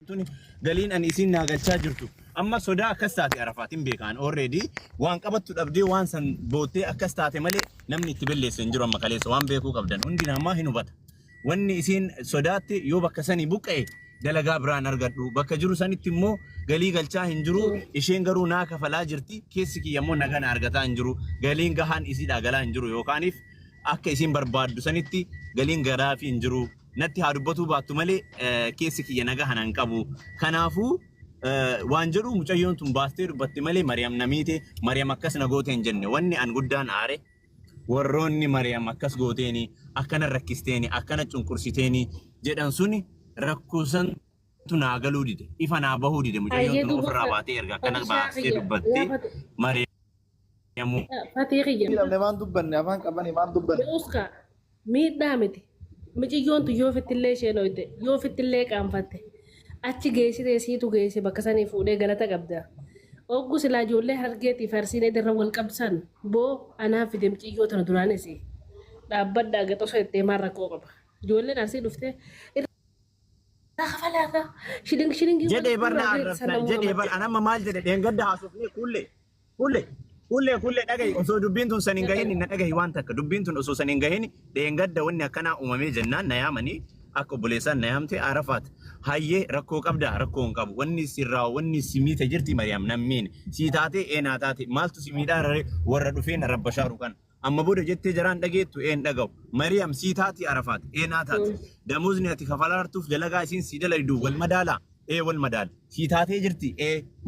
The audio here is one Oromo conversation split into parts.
tuni galiin an isin nagalchaa jirtu amma sodaa akkas taate Arafaatiin beekan already waan qabattu dhabdee waan san bootee akkas taate malee namni itti balleesse hin jiru amma kaleessa waan beekuu qabdan hundi namaa hin hubata wanni isin sodaatti yoo bakka sanii buqqa'e dalagaa biraan argadhu bakka jiru sanitti immoo galii galchaa hin jiru isheen garuu naa kafalaa jirti keessi kiyyammoo nagana argataa hin jiru galiin gahaan isiidhaa galaa hin jiru yookaaniif akka isin barbaaddu sanitti galiin garaa fi hin jiru natti haa dubbatu baattu malee keessi kiyya nagaa hanan qabu kanaafuu waan jedhu mucayyoon tun baastee dubbatti malee Mariam namiite Mariam akkas na goote hin jenne wanni an guddaan aare warroonni Mariam akkas gooteeni akkana rakkisteeni akkana cunqursiteeni jedhan suni rakkusan tunaa galuu dide ifa naa bahuu dide mucayyoon tun ofirraa baatee erga akkana baastee dubbatti Mariam Fatiqiyya Lemaan dubbanne afaan qabanii maan dubbanne. Uska miidhaa miti. Mucayyoon tu yoo fittillee isheen hoyte yoo fittillee qaanfatte achi geessitee siitu geesse bakka sanii fuudhee galata qabda. Oggu silaa ijoollee hargeetii farsiinee dirra wal qabsan boo anaa fide mucayyoo tana duraanis dhaabbaddaa gaxosoo ittee maal rakkoo qaba. Ijoolleen arsii dhuftee jedhee barna arrabsan jedhee bar anama maal jedhe dheengadda haasofnee kulle dhagahi osoo dubbiin tun san hin gahin na dhagahi waan takka dubbiin tun osoo san hin gahin dheengadda wanni akkanaa uumamee jennaan na yaamanii akka obboleessaan na yaamte Arafaat hayyee rakkoo qabda rakkoo hin qabu wanni sirraa wanni simiite jirti Mariam nammiin sii taate eenaa taate maaltu simiidhaa warra dhufee na rabbashaaru kan amma booda jettee jaraan dhageettu een dhagahu Mariam sii taati Arafaat eenaa taate damuuzni ati kafalaartuuf dalagaa isiin sii dalaydu wal madaalaa wal madaal sii taatee jirti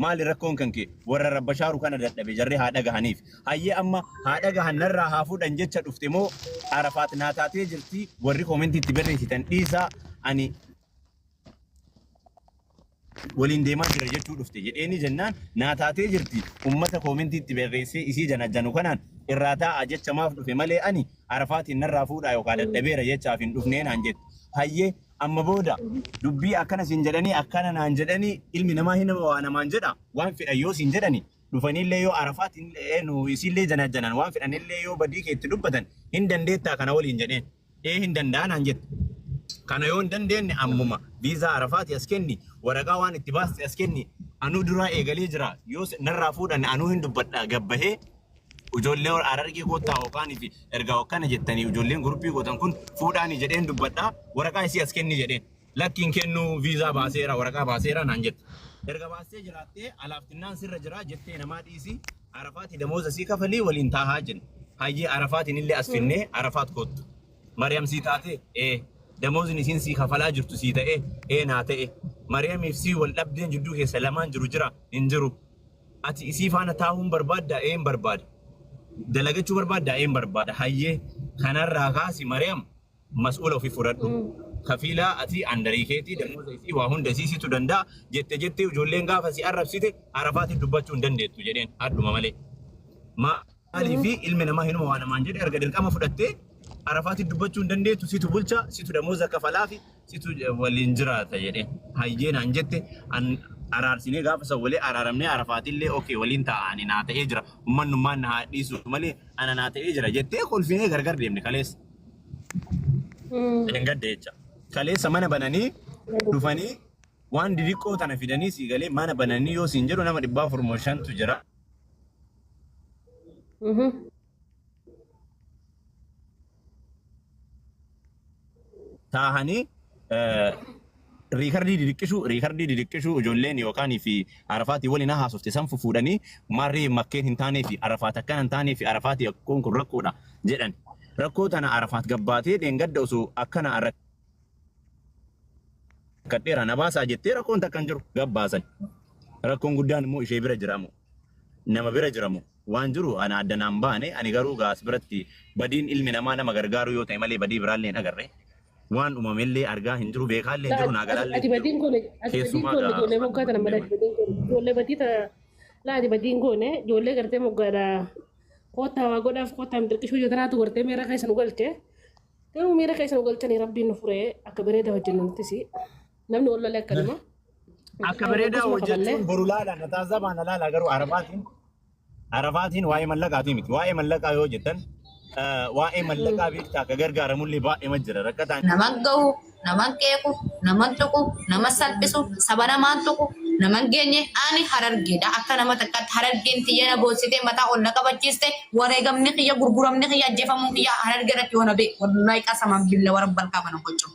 maali rakkoon kanke warra rabbashaaru kana dadhabe jarri haa dhagahaniif hayyee amma haa dhagahan narraa haa fuudhan jecha dhufte moo Arafaat naa taatee jirti warri koomentiitti barreessitan dhiisaa ani waliin deemaa jira jechuu dhufte jedheeni jennaan naa taatee jirti ummata koomentiitti barreessee isii janajjanu kanaan irraa taa'a jecha maaf dhufe malee ani Arafaatiin narraa fuudhaa yookaan dadhabeera jechaaf hin dhufneen aan jette hayyee amma booda dubbii akkana siin jedhanii akkana naan jedhanii ilmi namaa hin waa namaan jedha waan fedhan yoo siin jedhani dhufanillee yoo Arafaatiin nu isiillee janajjanan waan fedhanillee yoo badii keetti dubbatan hin dandeettaa kana waliin jedheen hin danda'an aan jette kana yoo hin dandeenye ammuma viizaa Arafaati as kenni waraqaa waan itti baaste as kenni anuu duraa eegalee jira yoo narraa fuudhan anuu hin dubbadha gabbahee ijoollee Harargee kottaa hooqaanii fi erga hokkana jettanii ijoolleen guruppii gootan kun fuudhaanii jedheen dubbadhaa waraqaa isii as kenni jedheen lakkiin kennuu viizaa baaseera waraqaa baaseera naan jette erga baasee jiraattee alaaftinnaan sirra jira jettee namaa dhiisi Arafaati damooza sii kafalii waliin taahaa jenna hayyee Arafaatiin illee as finnee Arafaat kottu Mariam sii taate damoozni isiin sii kafalaa jirtu sii ta'e naa ta'e Mariamiif sii wal dhabdeen jidduu keessa lamaan jiru jira hin jiru ati isii faana taa'uun barbaadda hin barbaada dalagachuu barbaadda hin barbaada hayyee kanarraa kaasi Mariam mas'uula ofii fudhadhu kafiilaa ati andarii keetii damooza isii waa hunda isiisitu danda'a jettee ijoolleen gaafa si arrabsite Arafaatiin dubbachuu hin dandeettu jedheen adduma malee maalii fi ilmi namaa hinuma waa namaan jedhe erga dirqama fudhattee Arafaatiin dubbachuu hin dandeettu situ bulcha situ damooza kafalaa fi situ waliin jiraata jedheen hayyee naan jette araarsinee gaafa san walee araaramnee Arafaatillee okey waliin taa'anii naa ta'ee jira ummannummaan na haa dhiisu malee ana naa ta'ee jira jettee kolfinee gargar deemne kaleessa. Gadda jecha kaleessa mana bananii dhufanii waan didiqqoo tana fidanii sii galee mana bananii yoo siin jedhu nama 405tu jira. Taa'anii riikardii didiqqisuu ijoolleen yookaan fi Arafaatii waliin haasofte san fuudhanii marree makkeen hin taanee fi Arafaat akkana hin taanee fi Arafaatii akkoon kun rakkoodha jedhan rakkoo tana Arafaat gabbaatee dheengadda osoo akkana rakkadheera na baasaa jettee rakkoon takka hin jiru gabbaasan rakkoon guddaan immoo ishee bira jiramu nama bira jiramu waan jiru ana addanaan baane ani garuu gaas biratti badiin ilmi namaa nama gargaaru yoo ta'e malee badii biraallee hin agarre. Waan uumamellee argaa hin jiru beekaallee hin jiru naagalaallee. Ati badiin goone ijoollee moggaa tana mala ijoollee badii tana laati badiin goone ijoollee gartee moggaadha kottaa waa godhaaf kottaa mirqishuu yoo tanaatu gartee miira keessa nu galche garuu miira keessa nu galchanii rabbiin nu furee akka bareeda hojjennuttis namni wallolee akka nama. Akka bareeda hojjechuun boru laala na taasifama na laala garuu Arafaatiin waa'ee mallaqaatii miti waa'ee mallaqaa yoo jettan waa'ee mallaqaa beektaa akka gargaaramullee baay'ee majjira rakkataan. Naman gahu naman keeku, naman tuku, nama salphisu, saba namaan tuku, naman geenye ani harargeedha. Akka nama takkaatti harargeen xiyyeena boossitee mataa ol na qabachiiste wareegamni kiyya gurguramni kiyya ajjeefamuun kiyya harargee irratti yoo na beeku wallahi qasaman billa warra balqaa kana gochuu.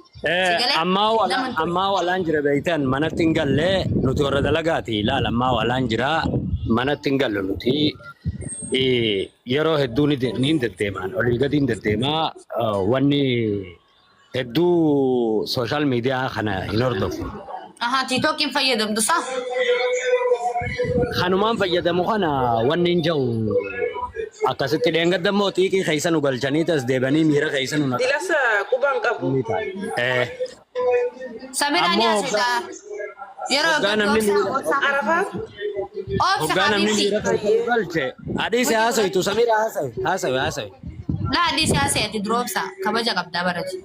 Amma walaan jira beektan manatti hin galle nuti warra dalagaati ilaala amma walaan jira manatti hin galle nuti yeroo hedduu ni deddeemaan olii gadi hin deddeemaa wanni hedduu sooshaal miidiyaa kana hin hordofu. Aha, TikTokiin fayyadamtu saa? Kanumaan fayyadamu kana wanni hin jiru akkasitti dheengaddamoo xiiqii keessa nu galchanii tas deebanii miira keessa nu naqu. Dilasa quban qabu. Samira ni asita. Yeroo Arafaa. Hoggaa namni miira keessa nu galche. Adiisi haasawitu Samira haasawi. La hadisi ati dropsa kabaja qabda barati.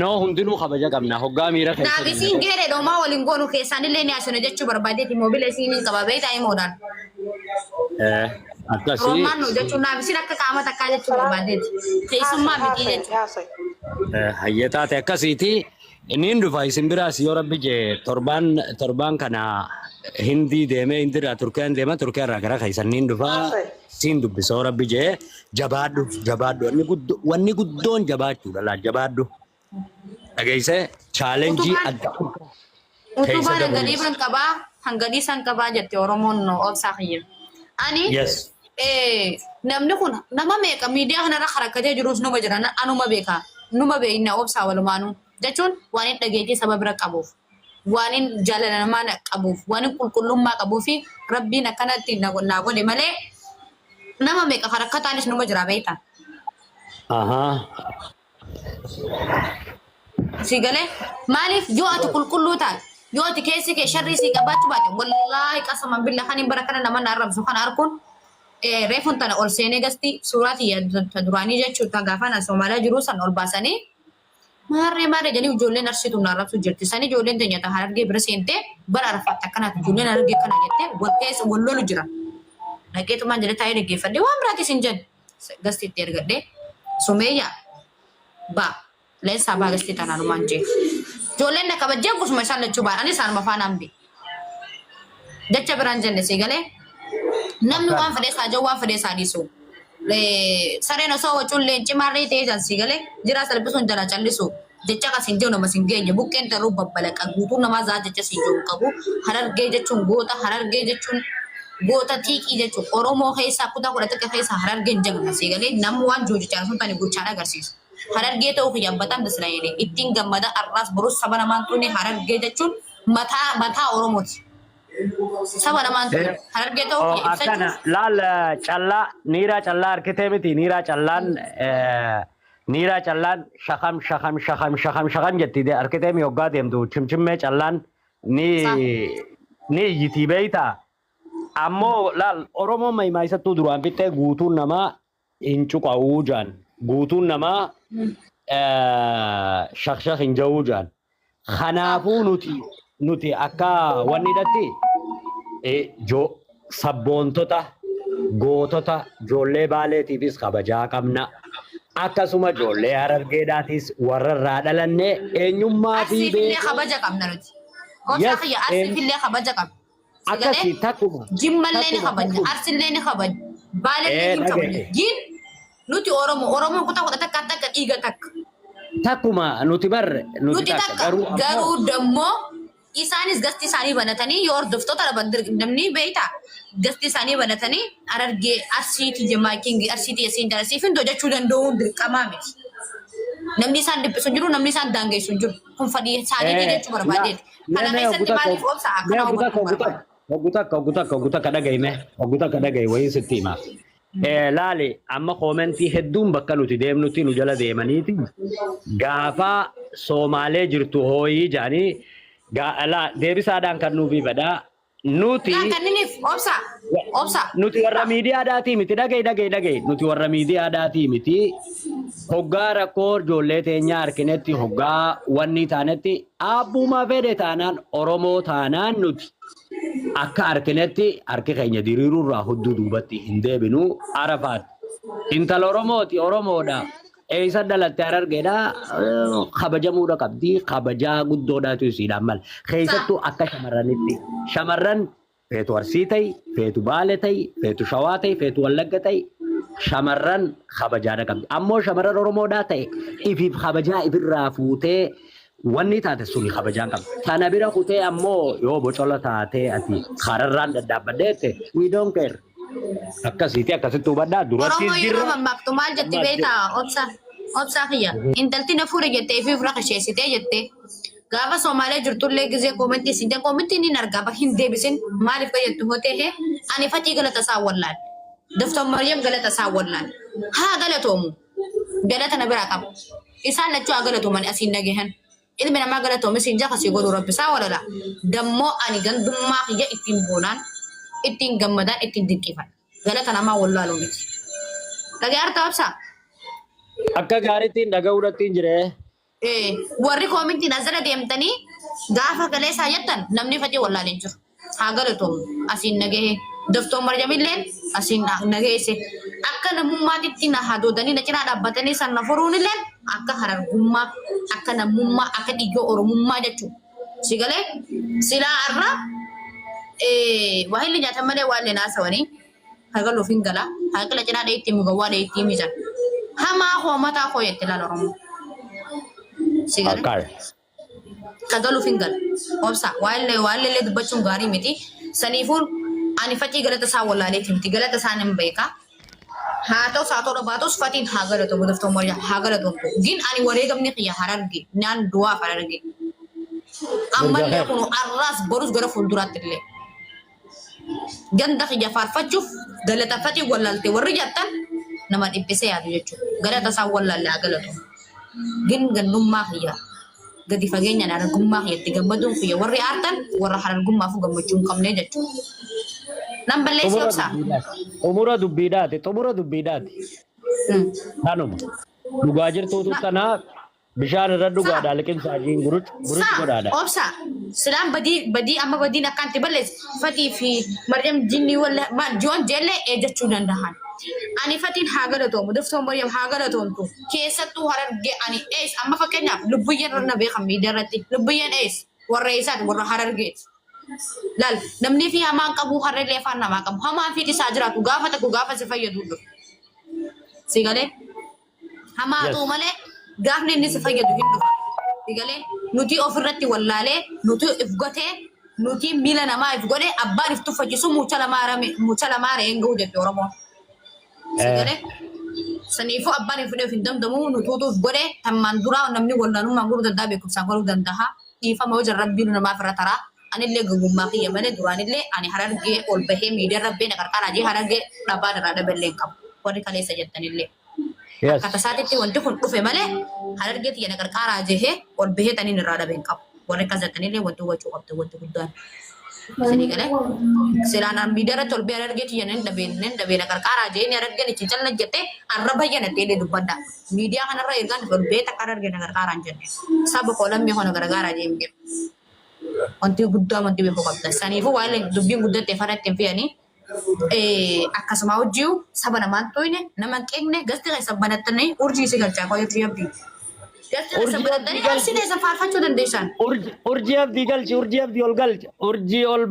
No hundinuu kabaja qabna hoggaa miira keessa. Naafisiin geere dhoomaa waliin goonu keessaan illee ni asuna jechuu barbaadeeti moobila isiin qaba beektaa himoodhaan. Akkasii. Roomaan nu jechuun naafisiin akka qaama takkaa jechuu barbaadeeti. Keessummaa miti jechuudha. Hayyataa ta'e akkasiiti. Inni dhufa isin biraas yoo rabbi jee torbaan kana Hindi deemee Hindirraa Turkiyaan deema Turkiyaarraa gara keessan ni dhufa. Siin dubbisoo rabbi jee jabaadhu wanni guddoon jabaachuudha laa jabaadhu. Dhageessee chaalenjii adda. Utubaan hangadii san qabaa jette Oromoon obsaa kiyya. Ani namni kun nama meeqa miidiyaa kanarra harakkatee jirus numa jira anuma beeka numa beekna obsaa walumaanuu jechuun waan hin dhageettii saba bira qabuuf waan hin jaalala namaa qabuuf waan hin qulqullummaa qabuu fi rabbiin akkanatti naa godhe malee nama meeqa harakkataanis numa jira beekta. Si galee maaliif yoo ati qulqulluu taate yoo ati keessi kee sharrii si qabaachuu baate wallaahi qasaman billa kan hin bara kana nama na arrabsu kan arkuun reefun tana ol seenee gasti suuraatii ta duraanii jechuudha gaafa na Somaaliyaa jiru san ol baasanii maarree jedhanii ijoolleen arsitu na arrabsu jirti san ijoolleen teenya ta harargee bira seentee bara arfaatti akkanaati ijoolleen harargee kana jettee walkeessa wallolu jira dhaqeetumaan jedhe taa'ee dhaggeeffadhe waan biraatis hin jedhe gasti itti ergadhee sumeeyyaa baa leensaa baa gasti tanaanumaan jee ijoolleen na kabajjee gusuma isaan lachuu ba'an anis anuma faana hambi jecha biraan jenne si galee namni waan fedhe isaa jiru waan fedhe isaa dhiisu. Sareen osoo wacuun leenci maarree ta'ee jaan si galee jira salphisuun jala callisu jecha kas hin jiru nama sin geenye buqqeen taruu babbalaqa guutuu namaa zaa jecha si jiru qabu harargee jechuun goota tiiqii jechuun Oromoo keessaa kutaa kudha xiqqaa keessaa harargeen jagna si galee namni waan joojichaan sun tani gochaan agarsiisu. Harargee ta'uu fi yabbataan dasila jedhee ittiin gammada arraas borus saba namaan turne harargee jechuun mataa Oromooti. Saba namaan turne harargee ta'uu fi akkana laal callaa niiraa callaa harkitee miti niiraa callaan shakam jetti harkitee mi hoggaa deemtu cimcimmee callaan ni iyyitii beeytaa. Ammoo laal Oromoo maayisattuu duraan fixee guutuun namaa hin cuqa'uu jaan. Guutuun namaa shakshak hin ja'uu jaan. Kanaafuu nuti akka wanni dhatti sabboontota gootota ijoollee baaleetiifis kabajaa qabna. Akkasuma ijoollee harargeedhaatis warra irraa dhalannee eenyummaa fi beekumsa kabaja qabna nuti. Obsa kiyya arsiifillee kabaja qabna. Akkasii takkuma. Jimmallee ni kabajna arsillee ni kabajna baalellee ni kabajna. Nuti Oromoo kutaa kudha takka dhiiga takka. Takkuma nuti barre nuti takka garuu dammoo isaanis gasti isaanii banatanii yoo hordoftoota namni beektaa gasti isaanii banatanii harargee arsiitii jemaakiingi arsiitii yasiin darasiif hin hojjechuu danda'uun dirqamaa miti. Namni isaan dhiphisu jiru namni isaan daangeessu jiru kun fadhii isaanii jechuu barbaadeeti. Kana keessatti maaliif obsa akkana Hogguta dhagaye wayii sitti himaa. Laali amma koomentii hedduun bakka nuti deemnutti nu jala deemaniiti gaafa Soomaalee jirtu hooyii jaanii deebisaadhaan kan nuuf ifadhaa nuti warra miidiyaadhaatii miti dhagaye nuti warra miidiyaadhaatii miti hoggaa rakkoo ijoollee teenyaa harkinetti hoggaa wanni taanetti abbuma fedhe taanaan Oromoo taanaan nuti akka harkinetti harki keenya diriiruurraa hudduu duubatti hin deebinu Arafaat intala Oromooti Oromoodha Eessa dhalatte Harargeedha kabajamuudha qabdi kabajaa guddoodhaatu isiidhaan mala. Keessattuu akka shamarranitti shamarran feetu Arsii ta'i, feetu Baale ta'i, feetu Shawaa ta'i, feetu Wallagga ta'i shamarran kabajaadha qabdi. Ammoo shamarran Oromoodhaa ta'e ifiif kabajaa ifirraa fuutee wanni taate suni kabajaan qabdi. Kana bira kutee ammoo yoo bocola taatee ati kararraan daddaabbadeette we don't care. Akkasitti hubadhaa duratti Oromoo yeroo mammaaktu maal jetti beektaa obsaa kiyya. Intalti na fuudhe jettee fi fira kasheessitee jettee. Gaafa Somaalee jirtullee gizee koomentii siidee koomentii ni argaa hin deebisin maaliif fayyaddu hotee ani fatii galata isaa wallaan. Daftoon Maryam galata isaa wallaan. Haa galatoomu. Galata na biraa qabu. Isaan lachuu haa galatooman asiin nagahan. Ilmi namaa galatoomi siin jaa kasii godhuu rabbisaa walala. Dammoo ani gandummaa kiyya ittiin boonaan, ittiin gammadaan, ittiin dinqifan. Galata namaa wallaaluu miti. Dhagaarta obsaa? akka gaariittiin dhaga'uudhattiin jiree. Warri koomintiin asirra deemtanii gaafa galeessaa jettan namni fatii wallaaleen jiru. Haa galatoomu asiin nagahee. Daftoon Maryamilleen asiin nageesse. Akka namummaatitti na hadoodanii na cinaa dhaabbatanii sana furuunilleen akka harargummaa, akka namummaa, akka dhiiyyoo oromummaa jechuudha. Sigalee silaa irra waa inni nyaatan malee waan illee naasawanii hagaluuf hin gala. Hagala cinaa dheetti mugawwaa dheetti mijan. Hamaa koo mataa koo jette laala Oromoo. Sigalee hagaluuf hin gala. Obsa waan illee dubbachuun gaarii miti. Saniifuun ani fatii galata isaa wallaaleetti miti galata isaa hin beekaa. Haa ta'us haa ta'u baatus fatiin haa galatamu daftoon Maryam haa galatamu. Gin ani wareegamni kiyya Hararge naan du'aaf Hararge. Ammallee kun arraas borus gara fuulduraatti illee. Ganda kiyya faarfachuuf galata fatii wallaalte warri jettan nama dhiphisee yaadu jechuudha. Galata isaa wallaalle haa galatamu. Gin gannummaa kiyya gadi fageenyaan harargummaa kiyyatti gammaduun kiyya warri aartan warra harargummaaf gammachuu hin qabne jechuudha. Nan balleessi obsaa. Xumura dubbiidhaati. Kanuma. Dhugaa jirtuutu tanaa bishaan irra dhugaadhaa liqimsa ajiin guruch godhaadha. Obsaa. Silaan badii amma badiin akkanti balleessi. Fatii fi Maryam jinni joon jeellee eeggachuu danda'an. Ani fatiin haa galatoomu daftoon Maryam haa galatoomtu. Keessattuu Harargee ani ees amma fakkeenyaaf lubbuyyeen irra beekam miidiyaa irratti lubbuyyeen ees warra eessaati warra Harargeeti. Lal namni fi hamaan qabu harree afaan namaa qabu hamaan fi isaa jiraatu gaafa takku gaafa si fayyadu dhufu. Sigalee hamaatu malee gaafni inni si fayyadu hin dhufu. Sigalee nuti ofirratti wallaalee nuti if gotee nuti miila namaa if godhee abbaan if tuffachiisu mucha lamaa re'een ga'u jechuudha Oromoo. Sigalee saniifuu abbaan if fudhee hin damdamu nutuutu if godhee tammaan duraa namni wallaanummaan godhuu danda'a beekumsaan godhuu danda'a dhiifama hojii rabbiin namaaf irra taraa. Anillee gugummaa kiyya malee duraanillee ani Harargee ol bahee miidiyaa rabbeen qarqaraa jee Harargee dhabaan irraa daballee qabu. Warri kaleessa jettanillee. Akkata isaatitti wanti kun dhufe malee Harargee tiyya qarqaraa jee ol bahee taniin irraa dabeen qabu. Warri akkas jettanillee wanti hubachuu qabdu wanti guddaan. Sini galee silaanaan miidiyaa irratti ol bahee Harargee tiyya nen dabeen qarqaraa jee ni Harargeen itti calna jettee arraba iyyanatti illee dubbadda. Miidiyaa kanarra ergaan ol bahee takka Harargee qarqaraan jenne. Saba koolamii hono gargaaraa jee hin wanti guddaa wanti beekuu qabda. Saniifuu waan dubbiin guddatte faratti hin fe'anii akkasuma hojii saba namaan to'ine nama hin qeeqne gasti keessa banattanii urjii si galchaa qoyyatii abdii. Gasti keessa banattanii arsii keessa faarfachuu dandeessan. Urjii abdii galchi ol galchi urjii ol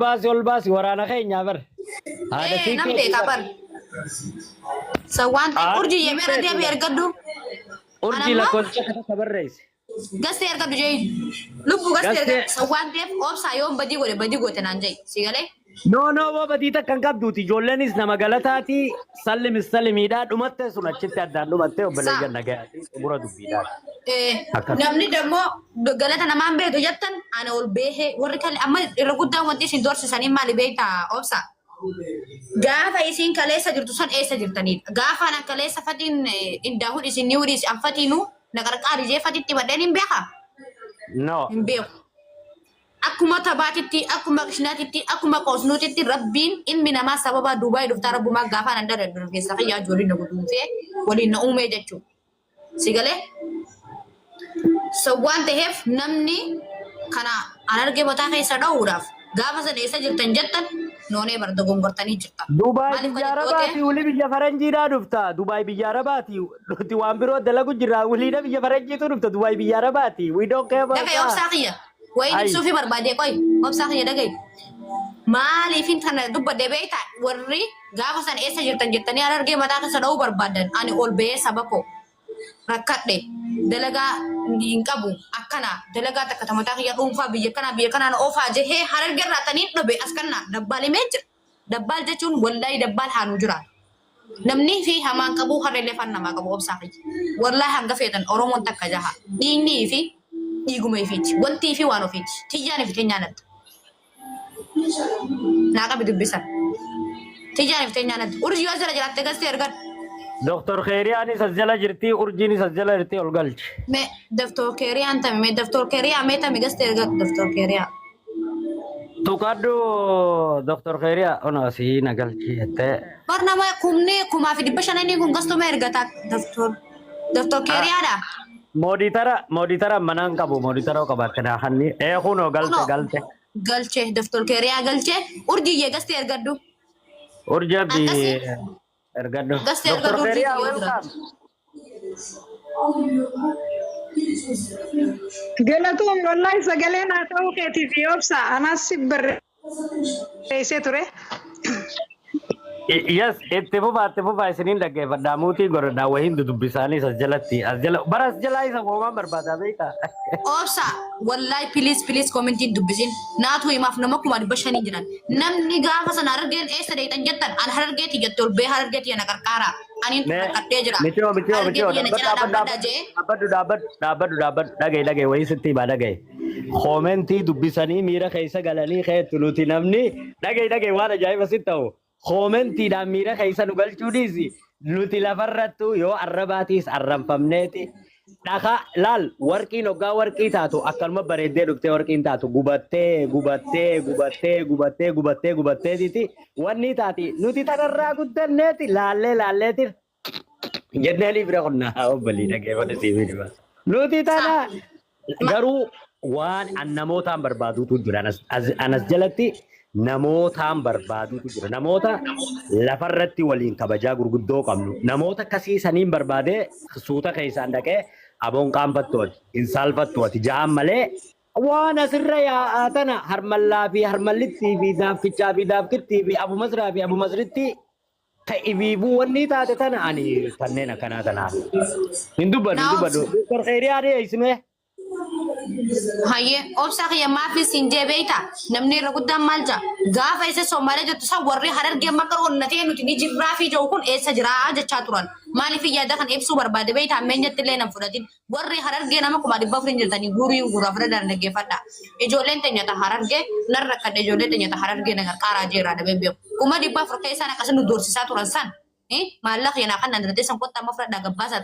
baasi waraana keenyaa bar. Nam beekaa bar. Sawwaan ta'e urjii yemeera deebii ergaddu. Urjii lakkoofsa akka barreessi. Gasti ergaddu jee lubbu gasti ergaddu sawwaan ta'eef obsaa yoon badii goote naan jee si galee. No, badii takka hin qabduuti. Ijoolleenis nama galataati. Sallimiidhaa dhumatte sun achitti addaan dhumatte obbolee ganna gahaati. Xumura dubbiidhaati. Namni dammoo galata namaan beeku jettan ana ol beehee warri kalli amma irra guddaan wanti isin doorsisanii maali beektaa obsa. Gaafa isin kaleessa jirtu san eessa jirtanidha. Gaafa ana kaleessa fatiin indaahuun isin ni wuriis an fatiinuu na qarqaari jee fatiitti badheen hin beekaa? No. Hin beeku. Akkuma tabaatitti, akkuma qishnaatitti, akkuma qoosnuutitti rabbiin ilmi namaa sababa Duubaay dhuftaa rabbumaa gaafa nan dadhabbiru keessa fayyaa ijoolleen na guduunfee waliin na uumee jechuudha. Si galee? So waan ta'eef namni kana an argee mataa keessa dha'uudhaaf gaafa sana eessa jirtan jettan noonee bara dogongortanii jirta. Dubai Maaliif biyya kan Arabaati, uli biyya Faranjiidhaa dhufta. Dubai biyya Arabaati, nuti waan biroo dalagu jirra. Uliidha biyya Faranjiitu dhufta. Dubai biyya Arabaati. We don't care about Dhagaye that. obsaa kiyya. Wayiin Ai. ibsuufi barbaade qoy. Obsaa kiyya dhagaye. Maaliifin kana dubbadde beektaa warri gaafa san eessa jirtan jettanii Harargee mataa keessa dha'uu barbaadan ani ol ba'ee saba koo rakkadhe dalagaa hin qabu akkana dalagaa takka mataa kiyya dhuunfaa biyya kanaan oofaa jehee Harargee irraa taniin dhabe as kanna dabbaalimee jira. Dabbaal jechuun wallaahi dabbaal haanuu jira. Namni fi hamaan qabu harreellee fan namaa qabu obsaa kiyya. Wallaahi hanga feetan Oromoon takka jaha. Dhiignii fi dhiiguma ifiiti. Wantii fi waan ofiiti. Tiyyaan ifi teenyaanatti. Naa qabi dubbisan. Tiyyaan ifi teenyaanatti. Urjii yoo jala jiraatte gastee ergan. Dr. Khairiyaan isas jala jirti, urjiin isas jala jirti ol galchi. Me Dr. Keriyaan tami me Dr. Keriyaa mee tami gastee ergan Dr. Keriyaa. Tukaddu Dr. Khairiyaa ona asii na galchi jettee. Bar nama kumni kumaa fi dhibba shananii kun gastuma ergata Dr. Keriyaadha. Mooditara manaan qabu, mooditara qaba kana hanni. Kunoo galte. Galche Dr. Keriyaa galche urjii gastee ergaddu. Urjii abdi Akkasii. ergaddu. Gastee Dr. ergaddu urjii Khairiyaa yoo jira. welcome. Galatoon wallahi sagaleen haa ta'uu keetiif obsa anas si barreessee ture. Yes, itti fufaa isiniin dhaggeeffadhaa muutii godhadhaa wahiin dudubbisaanii as jalatti bara as jalaa isa uumamaan barbaadaa beektaa. Obsa wallahi please commentiin dubbisin naatu himaaf nama kuma dhibba shanii jiran namni gaafa sana Harargeen eessa deetan jettan an Harargeeti jette ol bee Harargeeti yana qarqaara aniin rakkadhee jira. Mitiyoo dhaabbadhu dhagaye wayii sitti himaa dhagaye. Koomentii dubbisanii miira keessa galanii keetu nuti namni dhagaye waan ajaa'iba sitti ta'u. Koomentiidhaan miira keessa nu galchuu dhiisi. Nuti lafarrattu yoo arrabaatiis arranfamneeti. Dhakaa laal warqiin hoggaa warqii taatu akkanuma bareeddee dhuftee warqiin taatu gubatteetiti wanni taati nuti tanarraa guddanneeti laalleeti jenneenii bira qonnaa obbalii dhageeffate siifii dhiba. Nuti tana garuu waan an namootaan barbaaduutu jira anas jalatti. Namootaan barbaaduutu jira. Namoota lafarratti waliin kabajaa gurguddoo qabnu. Namoota akkasii saniin barbaadee suuta keessaan dhaqee aboon qaanfattooti, hin saalfattooti ja'an malee waan asirra yaa'aa tana harmallaa fi harmallittii fi daaffichaa fi daafkittii fi abu masraa fi abu masritti ta'ibiibuu wanni taate tana ani kanneen akkanaa tanaa. Hin dubbadhu. Dr. Khairiyaa dhiyeessimee. Hayyee obsaa kiyya maafis hin jeebeeyta namni irra guddaan maal jaa gaafa isa Somaalee jettu san warri Harargee makar onnatee nuti ni jirraa fi jiru kun eessa jiraa jechaa turan maaliif yaada kan ibsuu barbaade beeyta ammeenyatti illee nan fudhatin warri Harargee nama kuma dhibba afurin jirtanii guurii gurraa fudhadhaan dhaggeeffadha ijoolleen teenyata Harargee narra akkadha ijoollee teenyata Harargee na qarqaaraa jeeraa dhabee beeku kuma dhibba afur keessaan akkasii nu doorsisaa turan san maallaqa yanaa kan dandate san kottaa amma fudhadhaa gabbaasaa